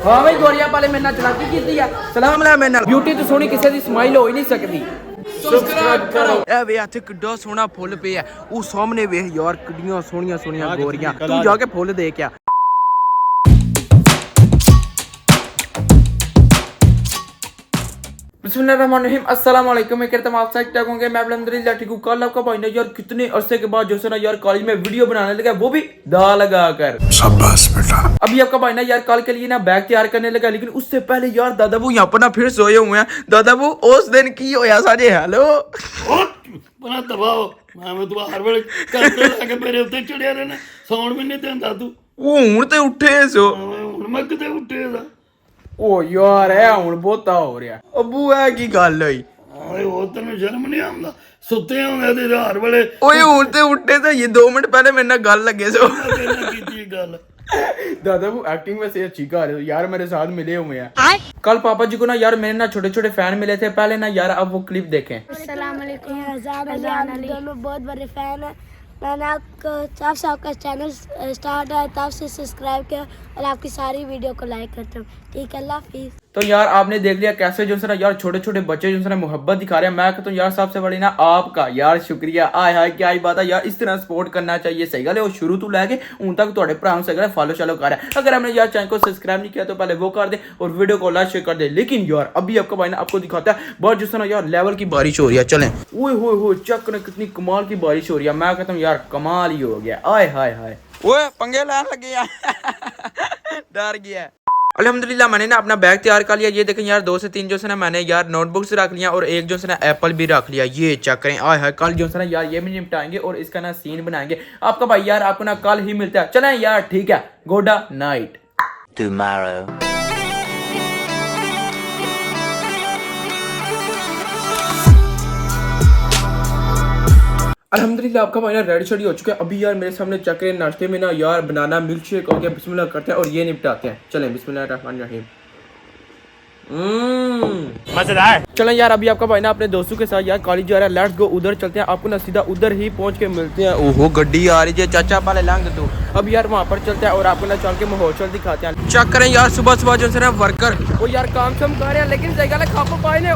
हाँ भाई गोरिया वाले मेरे नाल चलाकी कीती है। सलाम लै मेरे नाल ब्यूटी तो सोहनी किसी दी स्माइल हो ही नहीं सकती। सब्सक्राइब करो। ए वे इत्थे किड्डा सोहना फुल पिया ओ सामने वेख यार किड्डियां सोहनियां सोहनियां गोरियां तू जाके फुल देख आ। बिस्मिल्लाहिर्रहमानिर्रहीम अस्सलाम वालेकुम। मैं कहता हूं आप सब ठीक होंगे। मैं अल्हम्दुलिल्लाह ठीक हूं। कल आपका भाई ने यार कितने अरसे के बाद जो है ना यार कॉलेज में वीडियो बनाने लगा, वो भी दा लगाकर। शाबाश बेटा। अभी आपका भाई ना यार कल के लिए ना बैग तैयार करने लगा, लेकिन उससे पहले यार दादाबू यहाँ पर ना फिर सोए हुए हैं। दादाबू उस दिन की होया सारे हेलो बना दबाओ मैं तो हर वेले करते लगे मेरे उत्ते चढ़िया रहना सौण भी नहीं देंदा तू वो हुण ते उठे सो हुण मैं किते उठे दा ओ यार है हुण बहुता हो रहा अबू है की गल होई आए वो तेन शर्म नहीं आंदा सुते होंदे ते हर वेले ओए हुण ते उठे ते ये 2 मिनट पहले मेरे नाल गल लगे सो कीती गल दादा वो एक्टिंग में से अच्छी कर रहे हो यार, मेरे साथ मिले हुए हैं। कल पापा जी को ना यार मेरे ना छोटे छोटे फैन मिले थे पहले ना यार, अब वो क्लिप देखें। अस्सलाम वालेकुम। दोनों बहुत बड़े फैन हैं। मैंने आपको जब से आपका चैनल स्टार्ट है तब से सब्सक्राइब किया और आपकी सारी वीडियो को लाइक करता हूँ। ठीक है, अल्लाह हाफिज़। तो यार आपने देख लिया कैसे जो है ना यार छोटे छोटे बच्चे जो है ना मोहब्बत दिखा रहे हैं। मैं कहता हूँ यार सबसे बड़ी ना आपका यार शुक्रिया। आय हाय क्या ही बात है यार, इस तरह सपोर्ट करना चाहिए। सही गल है, वो शुरू तो लैके उन तक थोड़े भरा सही गल फॉलो शालो कर रहा है। अगर हमने यार चैनल को सब्सक्राइब नहीं किया तो पहले वो कर दे और वीडियो को लाइक शेयर कर दे। लेकिन यार अभी आपका भाई ना आपको दिखाता है बहुत जो है ना यार लेवल की बारिश हो रही है। चलें ओए हो चेक करें कितनी कमाल की बारिश हो रही है। मैं कहता हूँ यार कमाल ही हो गया। आय हाय हाय ओए पंगे लाने लगे डर गया। अल्हम्दुलिल्लाह मैंने ना अपना बैग तैयार कर लिया। ये देखें यार 2 से 3 जो है ना मैंने यार नोटबुक्स रख लिया और एक जो है ना एप्पल भी रख लिया। ये चेक करें आए है कल जो है ना यार ये भी निपटाएंगे और इसका ना सीन बनाएंगे। आपका भाई यार आपको ना कल ही मिलता है। चलें यार ठीक है, गुड नाइट टुमारो। अल्हम्दुलिल्लाह आपका भाई ना रेडी शेडी हो चुका है। अभी यार मेरे सामने चेक करें नाश्ते में ना यार बनाना मिल्क शेक हो गया। बिस्मिल्लाह करते हैं और ये निपटाते हैं। चलें बिस्मिल्लाहिर्रहमानिर्रहीम। मजेदार। चलें यार अभी आपका भाई ना अपने दोस्तों के साथ यार कॉलेज जा रहा है। लेट्स गो उधर चलते हैं, आपको ना सीधा उधर ही पहुंच के मिलते हैं। ओहो गड्डी आ रही है चाचा पहले लंघ तू। अब यार वहाँ पर चलते हैं और आपको ना चल के माहौल दिखाते हैं। चेक करें यार सुबह सुबह जो है ना वर्कर वो यार काम शाम कर रहे हैं, लेकिन सही गल है खापो पाए ने।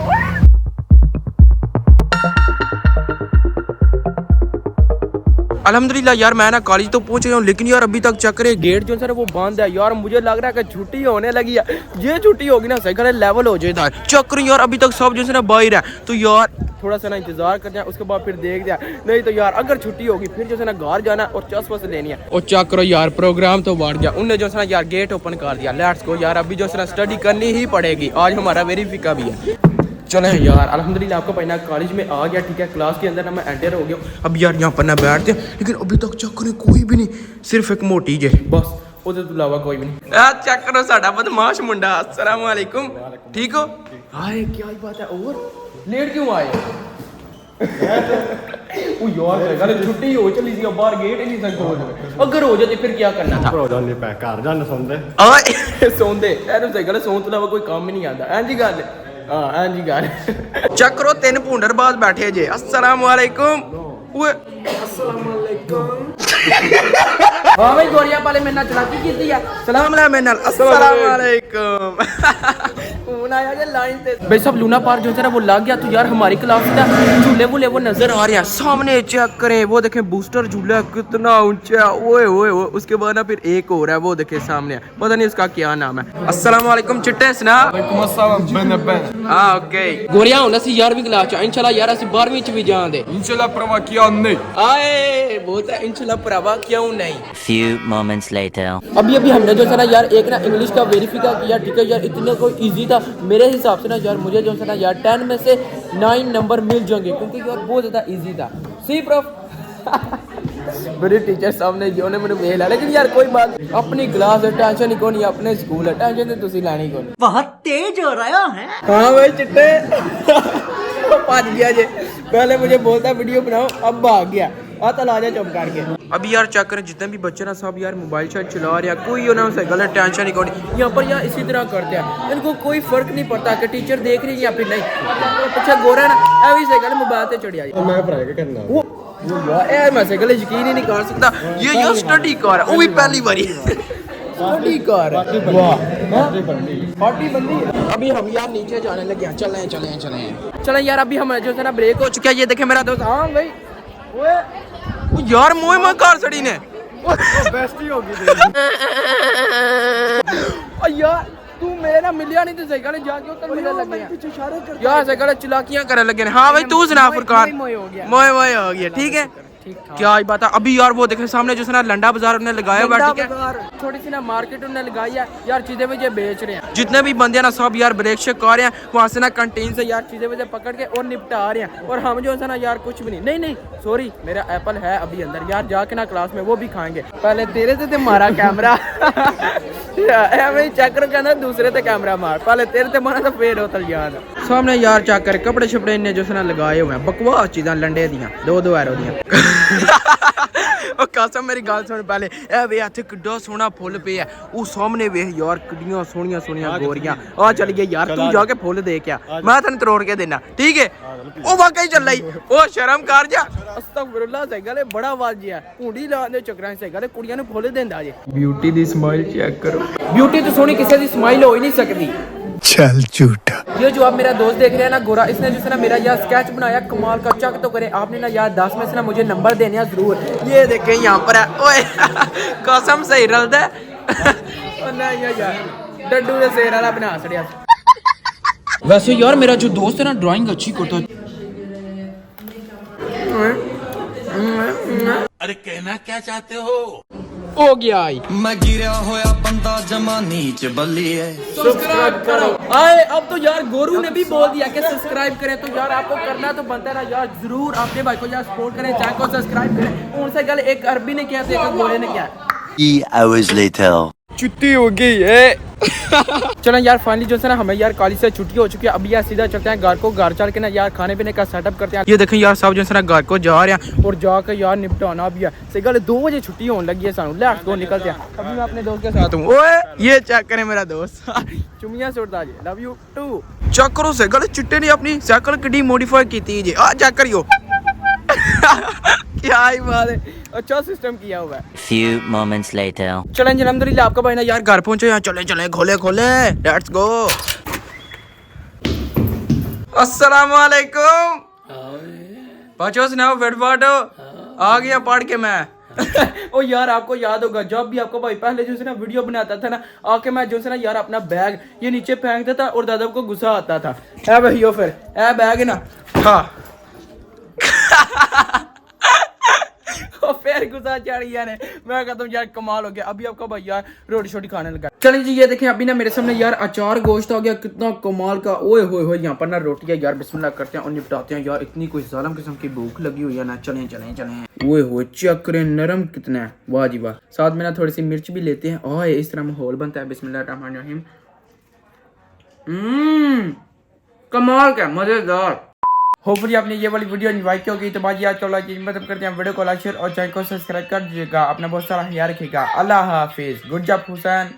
अल्हम्दुलिल्लाह यार मैं ना कॉलेज तो पहुंच गया हूँ, लेकिन यार अभी तक चेक करे गेट जो है वो बंद है। यार मुझे लग रहा है कि छुट्टी होने लगी है। ये छुट्टी होगी ना सही करे लेवल हो जाए। चेक करें यार अभी तक सब जो है ना बाहर है, तो यार थोड़ा सा ना इंतजार करते हैं, उसके बाद फिर देख दिया। नहीं तो यार अगर छुट्टी होगी फिर जो है ना घर जाना और चस वस लेनी है। और चेक करो यार प्रोग्राम तो बढ़ गया, उनने जो है ना यार गेट ओपन कर दिया। लेट्स गो यार अभी जो है ना स्टडी करनी ही पड़ेगी, आज हमारा वेरिफिका भी है। चले यार अल्हम्दुलिल्लाह आपका भाई ना कॉलेज में आ गया। ठीक है क्लास के अंदर ना मैं एंटर हो गया। अब यार यहाँ पर ना बैठते हैं, लेकिन अभी तक चेक करें कोई भी नहीं, सिर्फ एक मोटी जे बस, ਉਹਦੇ ਤੋਂ ਇਲਾਵਾ कोई भी नहीं। आ चेक करो साडा बदमाश मुंडा। अस्सलाम वालेकुम, ठीक हो? हाय क्या ही बात है। और लेट क्यों आए? ओ यार गल छुट्टी हो चली सी, बाहर गेट ही नहीं सकते हो जाए। अगर हो जाते फिर क्या करना था? हो जाने पे घर जाने सोंदे आए सोंदे एनु सही गल सोन तो इलावा कोई काम ही नहीं आता। हां जी गल हां जी गल चेक करो 3 भुंडर बाज बैठे जे। अस्सलाम वालेकुम। ओए अस्सलाम वालेकुम। हां भाई गोरिया वाले मेरे नाल चलाकी कीती है। सलाम लै मेरे नाल। अस्सलाम वालेकुम। फोन आया जे लाइन पे भाई सब लूना पार्क जो है ना वो लग गया। तो यार हमारी क्लास का झूले वूले वो नजर आ रहे हैं सामने। चेक करें वो देखें बूस्टर झूला कितना ऊंचा। ओए ओए उसके बाद ना फिर एक और है वो देखे सामने, पता नहीं उसका क्या नाम है। अस्सलाम वालेकुम चिट्टे सुना। वालेकुम अस्सलाम बन हां ओके गोरिया हुन असि 11वीं क्लास च इंशाल्लाह यार असि 12वीं च भी जांदे इंशाल्लाह प्रवा किया नहीं। आए बहुत है इंशाल्लाह प्रवा क्यों नहीं। Few moments later. अभी हमने जो है ना यार एक ना इंग्लिश का वेरिफिका किया। ठीक है यार इतना कोई इजी था मेरे हिसाब से ना यार, मुझे जो है ना यार 10 में से 9 नंबर मिल जाएंगे, क्योंकि यार बहुत ज़्यादा इजी था। सी प्रोफ मेरे टीचर सामने जो ने मैंने मेल है, लेकिन यार कोई बात अपनी क्लास है टेंशन ही कोनी, अपने स्कूल है टेंशन तो तुसी लेनी कोनी। बहुत तेज हो रहा है। हाँ भाई चिट्टे भज गया जे, पहले मुझे बोलता वीडियो बनाओ अब भाग गया। आता ला जा चुप करके। अभी यार चेक करें जितने भी बच्चे ना सब यार मोबाइल शायद चला रहे हैं, कोई उन्हें गलत टेंशन नहीं कोनी। यहाँ पर यार इसी तरह करते हैं, इनको कोई फर्क नहीं पड़ता कि टीचर देख रही है या फिर नहीं। अच्छा गोरा ना ऐसी से गल मोबाइल से चढ़ जाए। मैं पढ़ाई क्या करना वो यार मैं से गल यकीन ही नहीं कर सकता। ये यार स्टडी कर वो भी पहली बारी स्टडी कर। वाह 40 बंदी है। अभी हम यार नीचे जाने लगे हैं, चलें यार। अभी हम जो है ना ब्रेक हो चुका है। ये देखे मेरा दोस्त। हाँ भाई ओए ओ यार मोह कार सड़ी ने बेस्टी होगी ओ यार तू मेरे ना मिलिया नहीं तो सही गल जाके उतर मिलने लगे हैं कुछ इशारे कर यार सही गल चिलाकियां करने लगे हैं। हाँ भाई तू सुना फुरकान मोए हो गया ठीक है क्या ही बात है। अभी यार वो देखे सामने जो है ना लंडा बाजार उन्होंने लगाया हुआ ठीक है। छोटी सी ना मार्केट उन्होंने लगाई है यार, चीजें मुझे बेच रहे हैं। जितने भी बंदे ना सब यार ब्रेक शेक कर रहे हैं वहाँ से ना कैंटीन से यार चीजें मुझे पकड़ के और निपटा रहे हैं। और हम जो है ना यार कुछ भी नहीं सॉरी मेरा एप्पल है अभी अंदर यार, जाके ना क्लास में वो भी खाएंगे। पहले तेरे से मारा कैमरा चक्कर के अंदर दूसरे ते कैमरा मार, पहले तेरे ते मारा तो फिर होतल यार सामने यार चक्कर कपड़े शपड़े इन्हें जो है ना लगाए हुए हैं बकवास चीज़ां लंडे दियां 2 एरो दियां ओ कसम मेरी गल सुन पहले ए वे इत्थे किड्डा सोहना फुल पे है ओ सामने वे यार किड्डियां सोहनियां गोरियां आ चल गया यार तू जाके फुल दे के आ मैं तैਨੂੰ तरोड़ के देना ठीक है। ओ वाकई चल रही ओ शर्म कर जा अस्तगफिरुल्लाह सही गल बड़ा आवाज जिया कुंडी लाने दे चक्करां सही गल कुड़ियां नु फुल देंदा जे। ब्यूटी दी स्माइल चेक करो, ब्यूटी तो सोहनी किसी दी स्माइल हो ही नहीं सकती। चल झूठा। ये जो आप मेरा दोस्त देख रहे हैं ना गोरा, इसने जो है ना मेरा यार स्केच बनाया कमाल का, चेक तो करे आपने ना यार 10 में से ना मुझे नंबर देने हैं जरूर। ये देखें यहाँ पर है ओए कसम सही रलदा है नहीं यार डड्डू ने शेर वाला बना छड़िया। वैसे यार मेरा जो दोस्त है ना ड्राइंग अच्छी करता है। अरे कहना क्या चाहते हो? हो गया आई मैं गिरा होया बंदा जमा नीच बल्ली है। सब्सक्राइब करो आए। अब तो यार गोरू ने भी बोल दिया कि सब्सक्राइब करें, तो यार आपको करना तो बनता है ना यार, जरूर अपने भाई को यार सपोर्ट करें, चैनल को सब्सक्राइब करें। उनसे गल एक अरबी ने किया था एक गोरे ने किया। 3 hours later. छुट्टी हो गई है। चलो यार फाइनली जो है ना हमें यार कॉलेज से छुट्टी हो चुकी है। अभी यार सीधा चलते हैं घर को, घर चल के ना यार खाने पीने का सेटअप करते हैं। ये देखें यार सब जो है ना घर को जा रहे हैं और जाकर यार निपटाना भी है। सही गल 2 बजे छुट्टी होने लगी है सानू, लेट्स गो निकलते हैं। अभी मैं अपने दोस्त के साथ हूँ। ओए ये चेक करें मेरा दोस्त चुमिया सुटता जी लव यू टू। चेक करो सही गल चिट्टे ने अपनी साइकिल किड्डी मॉडिफाई की थी जी, आ चेक करियो क्या ही बात है, अच्छा सिस्टम किया हुआ है। Few moments later. चलें अल्हम्दुलिल्लाह आपका भाई ना यार घर पहुंचे यहाँ, चलें खोले लेट्स गो। अस्सलाम वालेकुम बच्चों सुनाओ फिट फाट आ गया पढ़ के मैं ओ यार आपको याद होगा जब भी आपको भाई पहले जो है ना वीडियो बनाता था ना आके मैं जो है ना यार अपना बैग ये नीचे फेंकता था और दादा को गुस्सा आता था। है भैया फिर है बैग ना हाँ फिर गुस्सा चढ़ गया ने। मैं कहता हूँ यार कमाल हो गया। अभी आपका भाई यार रोटी शोटी खाने लगा। चलिए जी ये देखें अभी ना मेरे सामने यार अचार गोश्त आ गया, कितना कमाल का। ओए होए यहाँ पर ना रोटियां यार बिस्मिल्लाह करते हैं और निपटाते हैं। यार इतनी कोई जालिम किस्म की भूख लगी हुई है ना। चलें ओए होए चेक करें नरम कितना है, वाह जी वाह। साथ में ना थोड़ी सी मिर्च भी लेते हैं। ओए इस तरह माहौल बनता है। बिस्मिल्लाहिर्रहमानिर्रहीम। कमाल का मजेदार। होपफुली आपने ये वाली वीडियो एंजॉय की होगी। तो बाजी आज को मतलब करते हैं वीडियो को लाइक शेयर और चैनल को सब्सक्राइब कर दीजिएगा। अपना बहुत सारा ख्याल रखिएगा। अल्लाह हाफिज। Good job Hussain.